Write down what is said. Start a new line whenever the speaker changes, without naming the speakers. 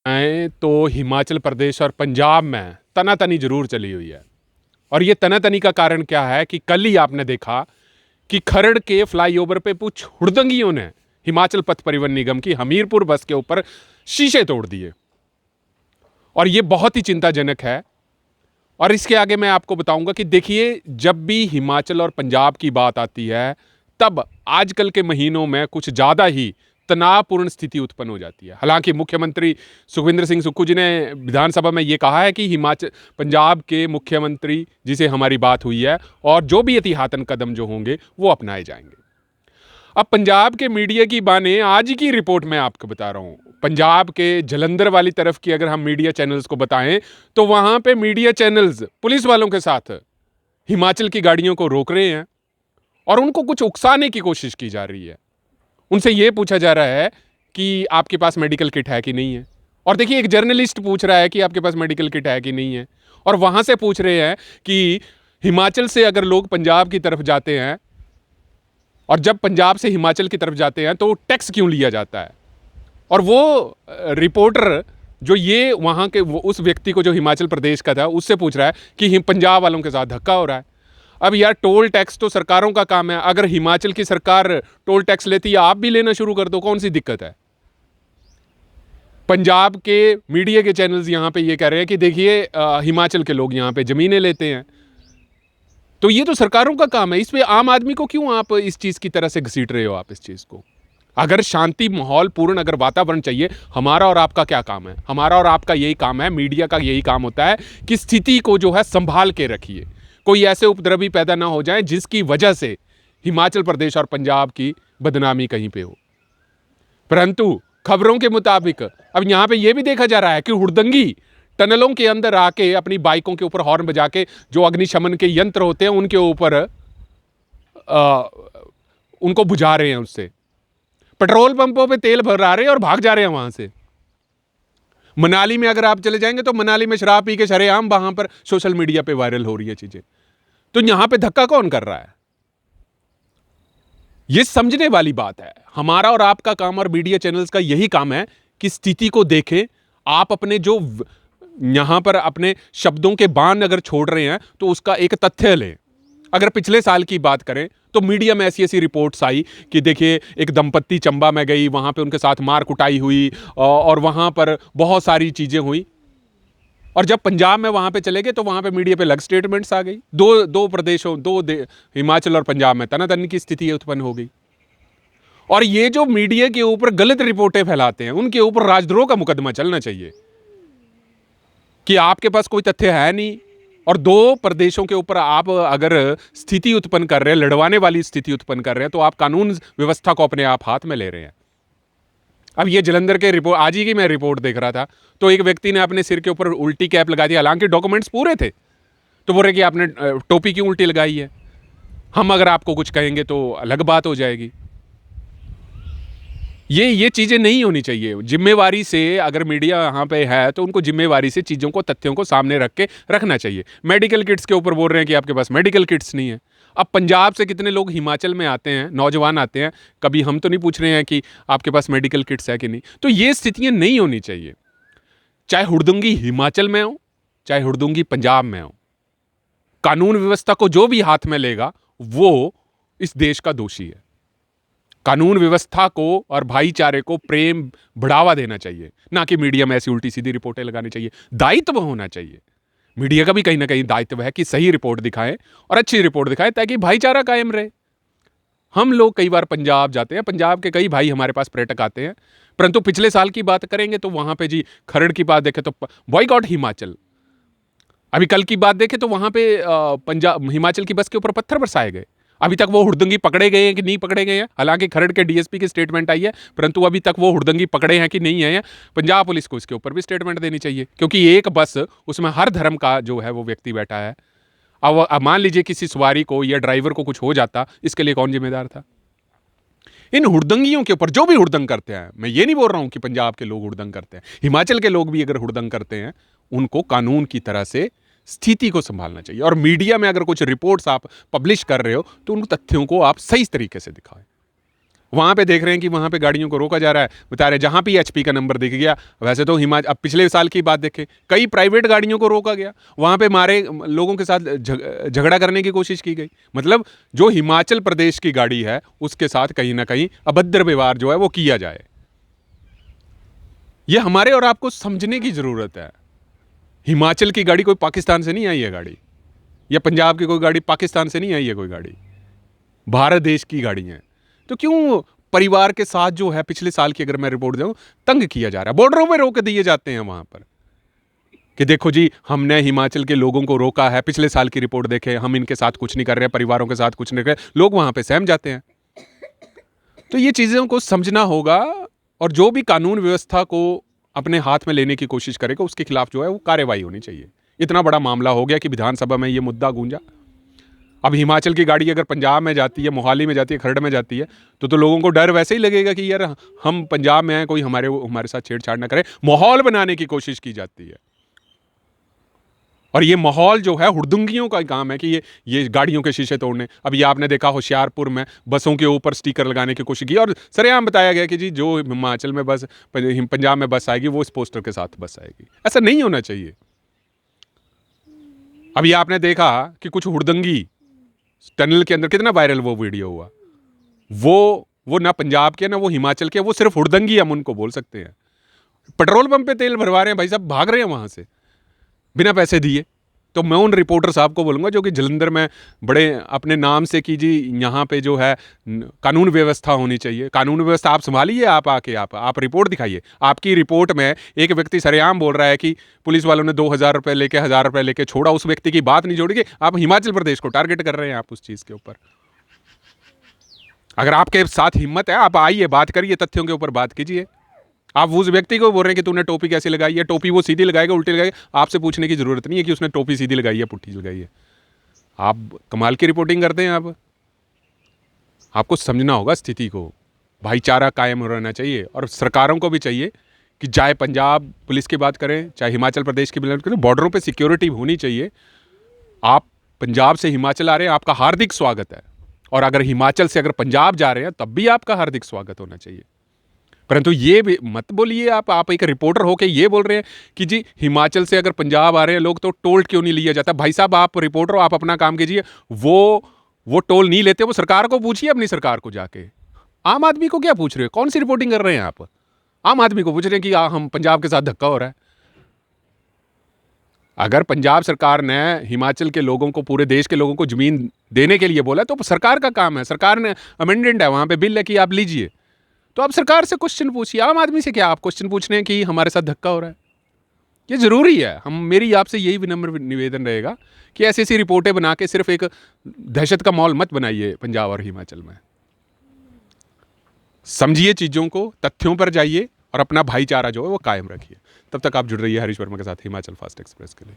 तो हिमाचल प्रदेश और पंजाब में तनातनी जरूर चली हुई है। और ये तनातनी का कारण क्या है कि कल ही आपने देखा कि खरड़ के फ्लाईओवर पे कुछ हुड़दंगियों ने हिमाचल पथ परिवहन निगम की हमीरपुर बस के ऊपर शीशे तोड़ दिए। और ये बहुत ही चिंताजनक है। और इसके आगे मैं आपको बताऊंगा कि देखिए, जब भी हिमाचल और पंजाब की बात आती है तब आजकल के महीनों में कुछ ज़्यादा ही तनावपूर्ण स्थिति उत्पन्न हो जाती है। हालांकि मुख्यमंत्री सुखविंदर सिंह सुक्खू जी ने विधानसभा में ये कहा है कि हिमाचल पंजाब के मुख्यमंत्री जिसे हमारी बात हुई है और जो भी एहतियातन कदम जो होंगे वो अपनाए जाएंगे। अब पंजाब के मीडिया की बाने आज की रिपोर्ट में आपको बता रहा हूं। पंजाब के जलंधर वाली तरफ की अगर हम मीडिया चैनल्स को बताएं तो वहां पे मीडिया चैनल्स पुलिस वालों के साथ हिमाचल की गाड़ियों को रोक रहे हैं और उनको कुछ उकसाने की कोशिश की जा रही है। उनसे यह पूछा जा रहा है कि आपके पास मेडिकल किट है कि नहीं है। और देखिए, एक जर्नलिस्ट पूछ रहा है कि आपके पास मेडिकल किट है कि नहीं है, और वहां से पूछ रहे हैं कि हिमाचल से अगर लोग पंजाब की तरफ जाते हैं और जब पंजाब से हिमाचल की तरफ जाते हैं तो टैक्स क्यों लिया जाता है। और वो रिपोर्टर जो ये वहां के उस व्यक्ति को जो हिमाचल प्रदेश का था उससे पूछ रहा है कि पंजाब वालों के साथ धक्का हो रहा है। अब यार, टोल टैक्स तो सरकारों का काम है। अगर हिमाचल की सरकार टोल टैक्स लेती है, आप भी लेना शुरू कर दो, कौन सी दिक्कत है। पंजाब के मीडिया के चैनल्स यहां पे ये कह रहे हैं कि देखिए, हिमाचल के लोग यहां पे जमीनें लेते हैं, तो ये तो सरकारों का काम है। इसमें आम आदमी को क्यों आप इस चीज की तरह से घसीट रहे हो आप इस चीज को। अगर शांति माहौल पूर्ण अगर वातावरण चाहिए, हमारा और आपका क्या काम है। हमारा और आपका यही काम है, मीडिया का यही काम होता है कि स्थिति को जो है संभाल के रखिए, कोई ऐसे उपद्रवी पैदा ना हो जाए जिसकी वजह से हिमाचल प्रदेश और पंजाब की बदनामी कहीं पे हो। परंतु खबरों के मुताबिक अब यहां पे यह भी देखा जा रहा है कि हुड़दंगी टनलों के अंदर आके अपनी बाइकों के ऊपर हॉर्न बजा के जो अग्निशमन के यंत्र होते हैं उनके ऊपर उनको बुझा रहे हैं। उससे पेट्रोल पंपों पे तेल भरा रहे हैं और भाग जा रहे हैं वहां से। मनाली में अगर आप चले जाएंगे तो मनाली में शराब पी के शरेआम वहां पर सोशल मीडिया पे वायरल हो रही है चीजें। तो यहां पे धक्का कौन कर रहा है, यह समझने वाली बात है। हमारा और आपका काम और मीडिया चैनल्स का यही काम है कि स्थिति को देखें। आप अपने जो यहां पर अपने शब्दों के बाण अगर छोड़ रहे हैं तो उसका एक तथ्य लें। अगर पिछले साल की बात करें तो मीडिया में ऐसी ऐसी रिपोर्ट्स आई कि देखिए, एक दंपत्ति चंबा में गई, वहां पे उनके साथ मार कुटाई हुई और वहां पर बहुत सारी चीजें हुई। और जब पंजाब में वहां पे चले गए तो वहां पे मीडिया पे अलग स्टेटमेंट्स आ गई। दो प्रदेशों, हिमाचल और पंजाब में तनातनी की स्थिति उत्पन्न हो गई। और ये जो मीडिया के ऊपर गलत रिपोर्टें फैलाते हैं उनके ऊपर राजद्रोह का मुकदमा चलना चाहिए कि आपके पास कोई तथ्य है नहीं और दो प्रदेशों के ऊपर आप अगर स्थिति उत्पन्न कर रहे हैं, लड़वाने वाली स्थिति उत्पन्न कर रहे हैं, तो आप कानून व्यवस्था को अपने आप हाथ में ले रहे हैं। अब ये जलंधर के रिपोर्ट, आज ही की मैं रिपोर्ट देख रहा था, तो एक व्यक्ति ने अपने सिर के ऊपर उल्टी कैप लगा दी, हालांकि डॉक्यूमेंट्स पूरे थे। तो बोल रहे कि आपने टोपी क्यों उल्टी लगाई है, हम अगर आपको कुछ कहेंगे तो अलग बात हो जाएगी। ये चीजें नहीं होनी चाहिए। जिम्मेवारी से अगर मीडिया यहाँ पे है तो उनको जिम्मेवारी से चीजों को, तथ्यों को सामने रख के रखना चाहिए। मेडिकल किट्स के ऊपर बोल रहे हैं कि आपके पास मेडिकल किट्स नहीं है। अब पंजाब से कितने लोग हिमाचल में आते हैं, नौजवान आते हैं, कभी हम तो नहीं पूछ रहे हैं कि आपके पास मेडिकल किट्स है कि नहीं। तो ये स्थितियां नहीं होनी चाहिए। चाहे हुड़दंगी हिमाचल में हो, चाहे हुड़दंगी पंजाब में हो, कानून व्यवस्था को जो भी हाथ में लेगा वो इस देश का दोषी है। कानून व्यवस्था को और भाईचारे को प्रेम बढ़ावा देना चाहिए, ना कि मीडिया में ऐसी उल्टी सीधी रिपोर्टें लगानी चाहिए। दायित्व होना चाहिए, मीडिया का भी कहीं ना कहीं दायित्व है कि सही रिपोर्ट दिखाएं और अच्छी रिपोर्ट दिखाएं ताकि भाईचारा कायम रहे। हम लोग कई बार पंजाब जाते हैं, पंजाब के कई भाई हमारे पास पर्यटक आते हैं, परंतु पिछले साल की बात करेंगे तो वहां पे जी खरड़ की बात देखें तो बॉयकॉट हिमाचल। अभी कल की बात देखें तो वहां पे पंजाब हिमाचल की बस के ऊपर पत्थर बरसाए गए। अभी तक वो हुड़दंगी पकड़े गए हैं कि नहीं पकड़े गए हैं, हालांकि खरड़ के डीएसपी की स्टेटमेंट आई है, परंतु अभी तक वो हुड़दंगी पकड़े हैं कि नहीं है। पंजाब पुलिस को इसके ऊपर भी स्टेटमेंट देनी चाहिए, क्योंकि एक बस, उसमें हर धर्म का जो है वो व्यक्ति बैठा है। अब मान लीजिए किसी सवारी को या ड्राइवर को कुछ हो जाता, इसके लिए कौन जिम्मेदार था। इन हुड़दंगियों के ऊपर जो भी हुड़दंग करते हैं, मैं ये नहीं बोल रहा हूं कि पंजाब के लोग हुड़दंग करते हैं, हिमाचल के लोग भी अगर हुड़दंग करते हैं, उनको कानून की तरह से स्थिति को संभालना चाहिए। और मीडिया में अगर कुछ रिपोर्ट्स आप पब्लिश कर रहे हो तो उन तथ्यों को आप सही तरीके से दिखाएं। वहाँ पे देख रहे हैं कि वहाँ पे गाड़ियों को रोका जा रहा है, बता रहे हैं जहाँ भी एचपी का नंबर दिख गया। वैसे तो हिमाचल, अब पिछले साल की बात देखें, कई प्राइवेट गाड़ियों को रोका गया, वहाँ पे मारे लोगों के साथ झगड़ा करने की कोशिश की गई। मतलब जो हिमाचल प्रदेश की गाड़ी है उसके साथ कहीं ना कहीं अभद्र व्यवहार जो है वो किया जाए। ये हमारे और आपको समझने की जरूरत है। हिमाचल की गाड़ी कोई पाकिस्तान से नहीं आई है गाड़ी, या पंजाब की कोई गाड़ी पाकिस्तान से नहीं आई है कोई गाड़ी, भारत देश की गाड़ी है। तो क्यों परिवार के साथ जो है पिछले साल की अगर मैं रिपोर्ट दूं, तंग किया जा रहा है, बॉर्डरों पे रोक दिए जाते हैं वहां पर कि देखो जी हमने हिमाचल के लोगों को रोका है, पिछले साल की रिपोर्ट देखे, हम इनके साथ कुछ नहीं कर रहे, परिवारों के साथ कुछ नहीं कर रहे, लोग वहां पे सहम जाते हैं। तो ये चीज़ों को समझना होगा, और जो भी कानून व्यवस्था को अपने हाथ में लेने की कोशिश करेगा उसके खिलाफ जो है वो कार्रवाई होनी चाहिए। इतना बड़ा मामला हो गया कि विधानसभा में ये मुद्दा गूंजा। अब हिमाचल की गाड़ी अगर पंजाब में जाती है, मोहाली में जाती है, खरड़ में जाती है, तो लोगों को डर वैसे ही लगेगा कि यार हम पंजाब में हैं, कोई हमारे साथ छेड़छाड़ ना करे। माहौल बनाने की कोशिश की जाती है, और ये माहौल जो है हुड़दंगियों का काम है कि ये गाड़ियों के शीशे तोड़ने। अब ये आपने देखा होशियारपुर में बसों के ऊपर स्टिकर लगाने की कोशिश की, और सरेआम बताया गया कि जी जो हिमाचल में बस, पंजाब में बस आएगी वो इस पोस्टर के साथ बस आएगी। ऐसा नहीं होना चाहिए। अभी आपने देखा कि कुछ हुड़दंगी टनल के अंदर, कितना वायरल वो वीडियो हुआ, वो ना पंजाब के ना वो हिमाचल के, वो सिर्फ हुड़दंगी हम उनको बोल सकते हैं। पेट्रोल पंप पे तेल भरवा रहे हैं भाई साहब, भाग रहे हैं वहां से बिना पैसे दिए। तो मैं उन रिपोर्टर साहब को बोलूंगा जो कि जलंधर में बड़े अपने नाम से कि जी यहाँ पे जो है कानून व्यवस्था होनी चाहिए, कानून व्यवस्था आप संभालिए, आप आके आप रिपोर्ट दिखाइए। आपकी रिपोर्ट में एक व्यक्ति सरेआम बोल रहा है कि पुलिस वालों ने 2000 रुपये लेके 1000 रुपये लेके छोड़ा, उस व्यक्ति की बात नहीं जोड़ेगी। आप हिमाचल प्रदेश को टारगेट कर रहे हैं आप उस चीज़ के ऊपर। अगर आपके साथ हिम्मत है आप आइए, बात करिए, तथ्यों के ऊपर बात कीजिए। आप उस व्यक्ति को बोल रहे हैं कि तूने टोपी कैसे लगाई है, टोपी वो सीधी लगाएगा उल्टी लगाएगा, आपसे पूछने की जरूरत नहीं है कि उसने टोपी सीधी लगाई है पुट्ठी लगाई है। आप कमाल की रिपोर्टिंग करते हैं। आपको समझना होगा स्थिति को। भाईचारा कायम रहना चाहिए, और सरकारों को भी चाहिए कि चाहे पंजाब पुलिस की बात करें, चाहे हिमाचल प्रदेश की बात करें, बॉर्डरों पर सिक्योरिटी होनी चाहिए। आप पंजाब से हिमाचल आ रहे हैं, आपका हार्दिक स्वागत है, और अगर हिमाचल से अगर पंजाब जा रहे हैं तब भी आपका हार्दिक स्वागत होना चाहिए। परंतु ये भी मत बोलिए आप एक रिपोर्टर होके ये बोल रहे हैं कि जी हिमाचल से अगर पंजाब आ रहे हैं लोग तो टोल क्यों नहीं लिया जाता। भाई साहब आप रिपोर्टर हो, आप अपना काम कीजिए। वो टोल नहीं लेते, वो सरकार को पूछिए, अपनी सरकार को जाके। आम आदमी को क्या पूछ रहे हो, कौन सी रिपोर्टिंग कर रहे हैं आप? आम आदमी को पूछ रहे हैं कि हम पंजाब के साथ धक्का हो रहा है। अगर पंजाब सरकार ने हिमाचल के लोगों को, पूरे देश के लोगों को जमीन देने के लिए बोला तो सरकार का काम है, सरकार ने अमेंडेंट है, वहां पे बिल है कि आप लीजिए। तो आप सरकार से क्वेश्चन पूछिए, आम आदमी से क्या आप क्वेश्चन पूछ रहे हैं कि हमारे साथ धक्का हो रहा है? ये जरूरी है। मेरी आपसे यही विनम्र निवेदन रहेगा कि ऐसी ऐसी रिपोर्टें बना के सिर्फ एक दहशत का माहौल मत बनाइए पंजाब और हिमाचल में। समझिए चीजों को, तथ्यों पर जाइए, और अपना भाईचारा जो है वो कायम रखिए। तब तक आप जुड़ रहिए हरीश वर्मा के साथ हिमाचल फास्ट एक्सप्रेस के लिए।